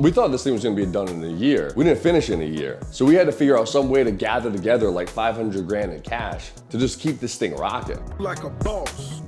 We thought this thing was gonna be done in a year. We didn't finish in a year. So we had to figure out some way to gather together like 500 grand in cash to just keep this thing rocking. Like a boss.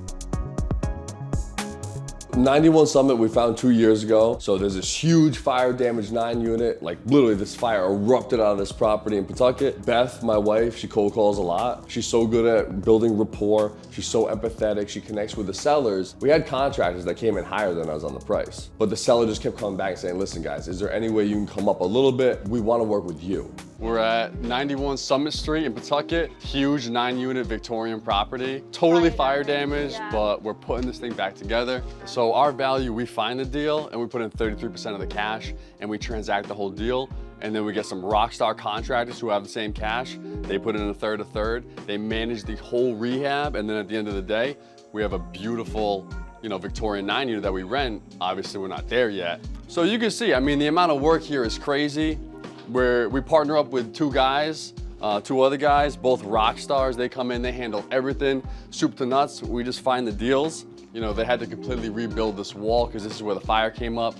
91 Summit we found 2 years ago. So there's this huge fire damage 9 unit. Like literally this fire erupted out of this property in Pawtucket. Beth, my wife, she cold calls a lot. She's so good at building rapport. She's so empathetic. She connects with the sellers. We had contractors that came in higher than us on the price. But the seller just kept coming back and saying, listen guys, is there any way you can come up a little bit? We want to work with you. We're at 91 Summit Street in Pawtucket. Huge 9-unit Victorian property. Totally fire damaged, but we're putting this thing back together. So our value, we find the deal and we put in 33% of the cash and we transact the whole deal. And then we get some rock star contractors who have the same cash. They put in a third. They manage the whole rehab. And then at the end of the day, we have a beautiful, Victorian 9-unit that we rent. Obviously, we're not there yet. So you can see, I mean, the amount of work here is crazy. We partner up with two other guys, both rock stars. They come in, they handle everything, soup to nuts. We just find the deals. They had to completely rebuild this wall because this is where the fire came up.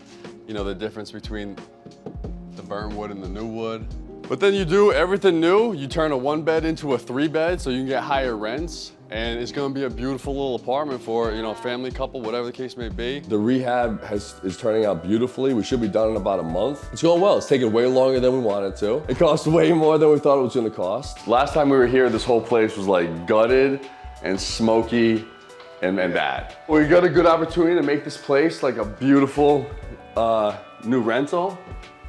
The difference between the burn wood and the new wood. But then you do everything new. You turn a 1-bed into a 3-bed so you can get higher rents. And it's gonna be a beautiful little apartment for, family, couple, whatever the case may be. The rehab is turning out beautifully. We should be done in about a month. It's going well. It's taking way longer than we wanted to. It costs way more than we thought it was gonna cost. Last time we were here, this whole place was like gutted and smoky and bad. We got a good opportunity to make this place like a beautiful new rental,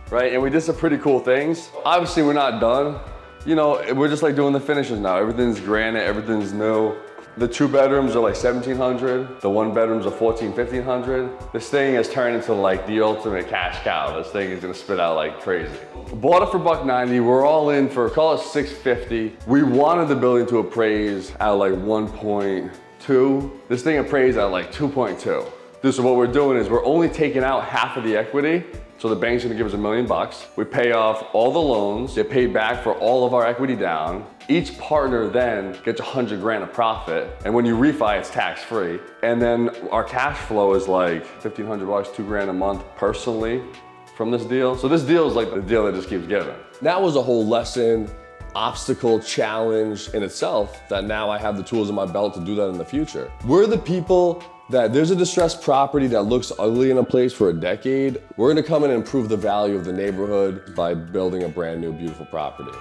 right? And we did some pretty cool things. Obviously, we're not done. We're just like doing the finishes now. Everything's granite, everything's new. The 2 bedrooms are like $1,700. The 1 bedrooms are $1,400, $1,500. This thing has turned into like the ultimate cash cow. This thing is gonna spit out like crazy. Bought it for $190. We're all in for, call it $650. We wanted the building to appraise at like 1.2. This thing appraised at like 2.2. So what we're doing is we're only taking out half of the equity. So the bank's gonna give us $1 million. We pay off all the loans, get paid back for all of our equity down. Each partner then gets 100 grand of profit. And when you refi, it's tax-free. And then our cash flow is like 1,500 bucks, 2 grand a month personally from this deal. So this deal is like the deal that just keeps giving. That was a whole lesson, obstacle, challenge in itself that now I have the tools in my belt to do that in the future. We're the people that there's a distressed property that looks ugly in a place for a decade. We're gonna come in and improve the value of the neighborhood by building a brand new, beautiful property.